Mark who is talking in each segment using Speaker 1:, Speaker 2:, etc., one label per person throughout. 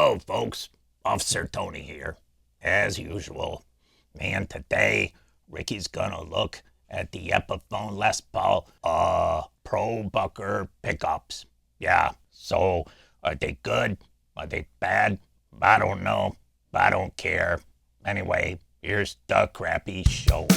Speaker 1: Hello, folks. Officer Tony here. As usual, man, today Ricky's gonna look at the Epiphone Les Paul ProBucker pickups. Yeah, so are they good? Are they bad? I don't know. I don't care. Anyway, here's the crappy show.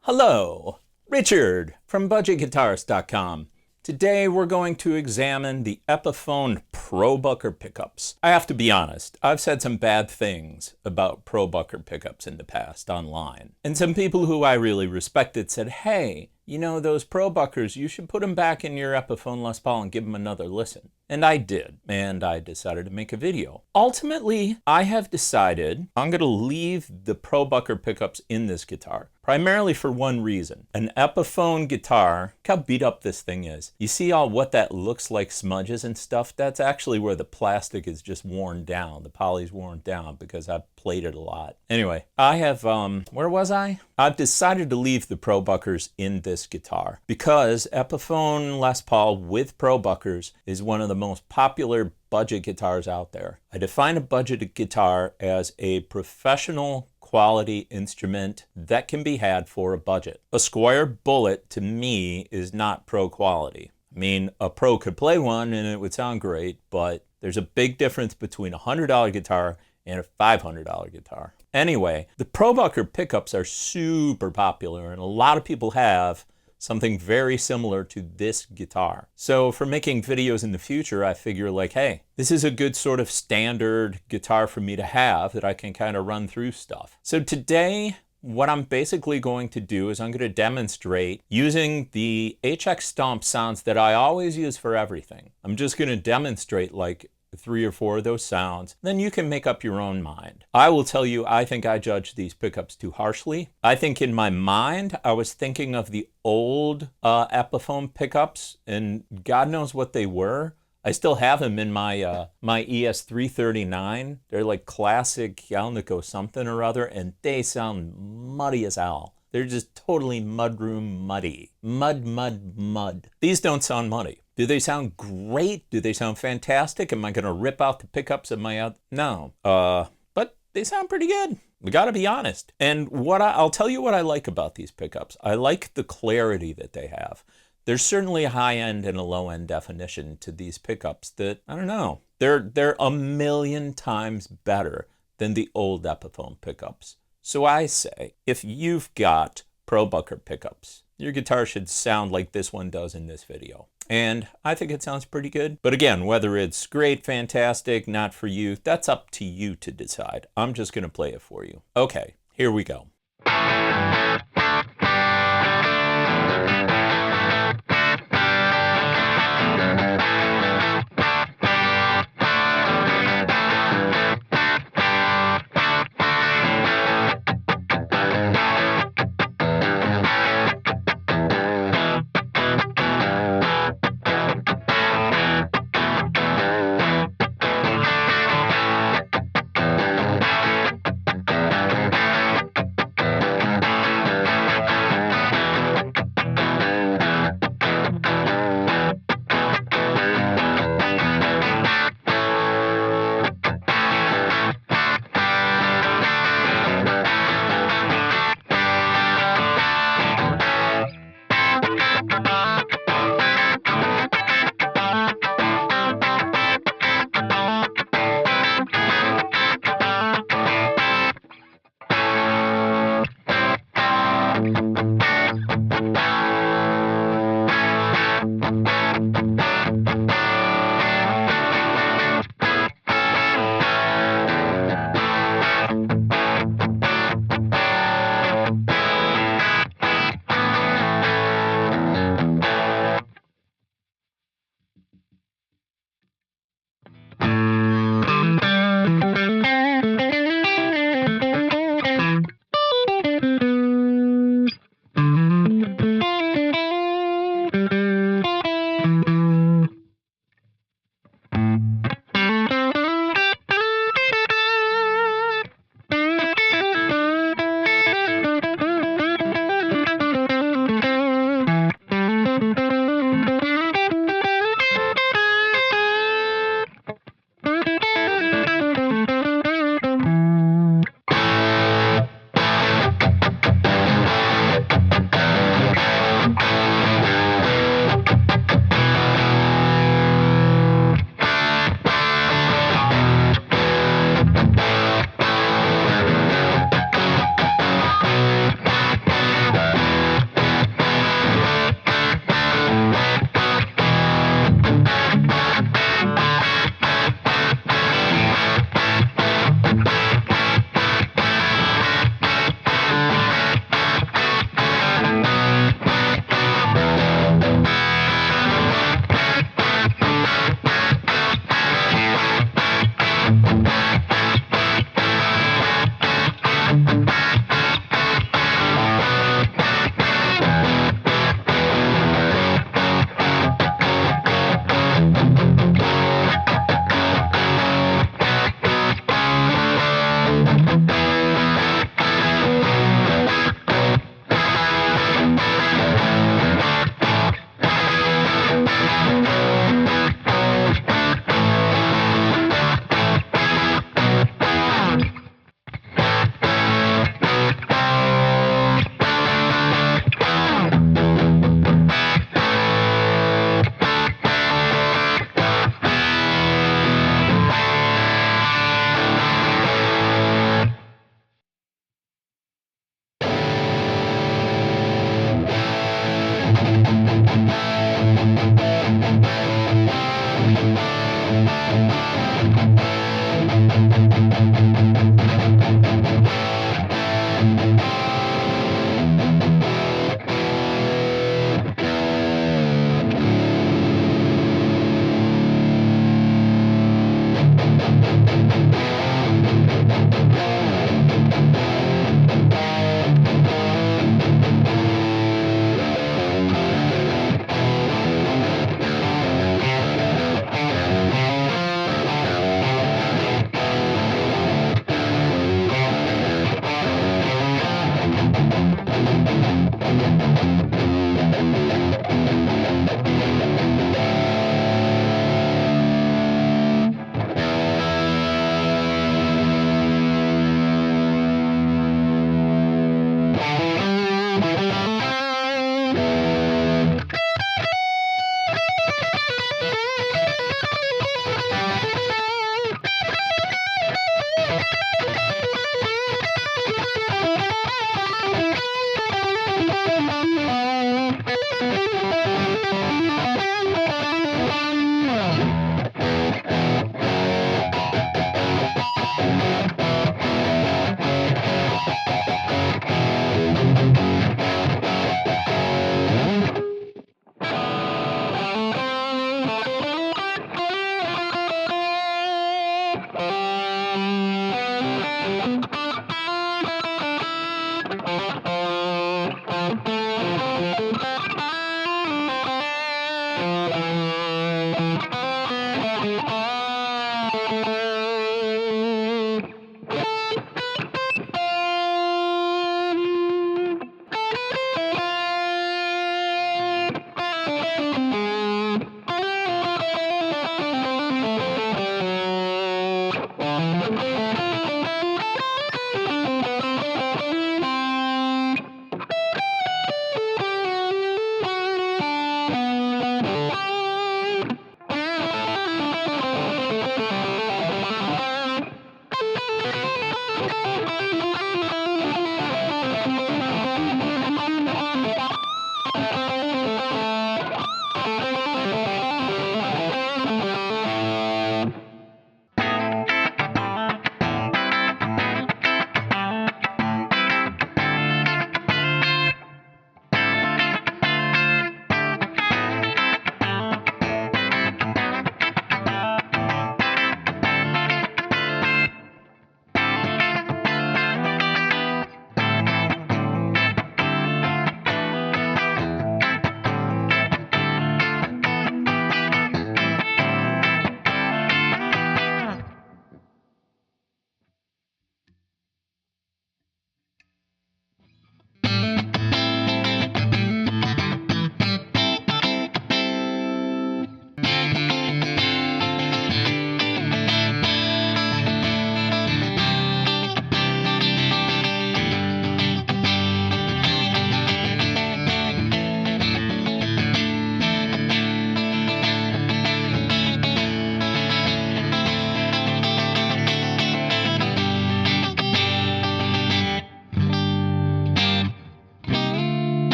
Speaker 2: Hello, Richard from budgetguitarist.com. Today we're going to examine the Epiphone ProBucker pickups. I have to be honest, I've said some bad things about ProBucker pickups in the past online. And some people who I really respected said, hey, you know, those ProBuckers, you should put them back in your Epiphone Les Paul and give them another listen. And I did, and I decided to make a video. Ultimately, I have decided I'm going to leave the ProBucker pickups in this guitar, primarily for one reason. An Epiphone guitar, look how beat up this thing is. You see all what that looks like smudges and stuff? That's actually where the plastic is just worn down. The poly's worn down because I've played it a lot. Anyway, I have, where was I? I've decided to leave the ProBuckers in this guitar because Epiphone Les Paul with ProBuckers is one of the most popular budget guitars out there. I define a budget guitar as a professional quality instrument that can be had for a budget. A Squire Bullet to me is not pro quality. I mean, a pro could play one and it would sound great, but there's a big difference between a $100 guitar and a $500 guitar. Anyway, the ProBucker pickups are super popular and a lot of people have something very similar to this guitar. So for making videos in the future, I figure like, hey, this is a good sort of standard guitar for me to have that I can kind of run through stuff. So today, what I'm basically going to do is I'm going to demonstrate using the HX Stomp sounds that I always use for everything. I'm just going to demonstrate like 3 or 4 of those sounds, then you can make up your own mind. I will tell you, I think I judged these pickups too harshly. I think in my mind, I was thinking of the old Epiphone pickups, and God knows what they were. I still have them in my my ES339. They're like classic Alnico something or other, and they sound muddy as hell. They're just totally mudroom muddy. Mud. These don't sound muddy. Do they sound great? Do they sound fantastic? Am I going to rip out the pickups of my No. But they sound pretty good. We got to be honest. And I'll tell you what I like about these pickups. I like the clarity that they have. There's certainly a high-end and a low-end definition to these pickups that, I don't know, they're a million times better than the old Epiphone pickups. So I say, if you've got ProBucker pickups, your guitar should sound like this one does in this video. And I think it sounds pretty good. But again, whether it's great, fantastic, not for you, that's up to you to decide. I'm just going to play it for you. Okay, here we go.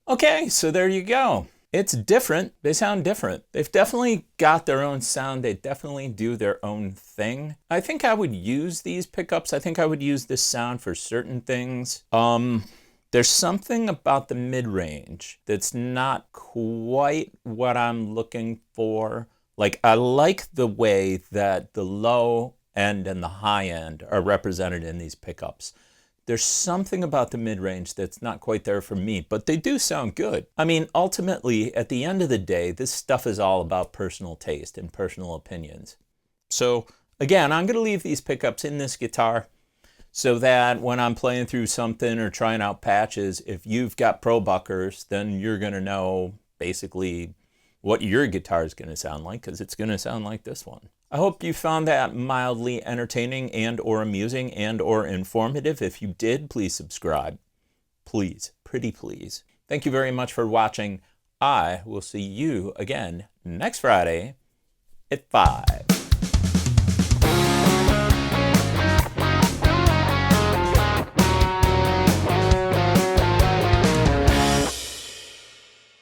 Speaker 2: Okay, so there you go. It's different. They sound different. They've definitely got their own sound. They definitely do their own thing. I think I would use these pickups. I think I would use this sound for certain things. There's something about the mid-range that's not quite what I'm looking for. Like, I like the way that the low end and the high end are represented in these pickups. There's something about the mid-range that's not quite there for me, but they do sound good. I mean, ultimately, at the end of the day, this stuff is all about personal taste and personal opinions. So again, I'm going to leave these pickups in this guitar so that when I'm playing through something or trying out patches, if you've got ProBuckers, then you're going to know basically what your guitar is going to sound like, because it's going to sound like this one. I hope you found that mildly entertaining and or amusing and or informative. If you did, please subscribe. Please, pretty please. Thank you very much for watching. I will see you again next Friday at 5.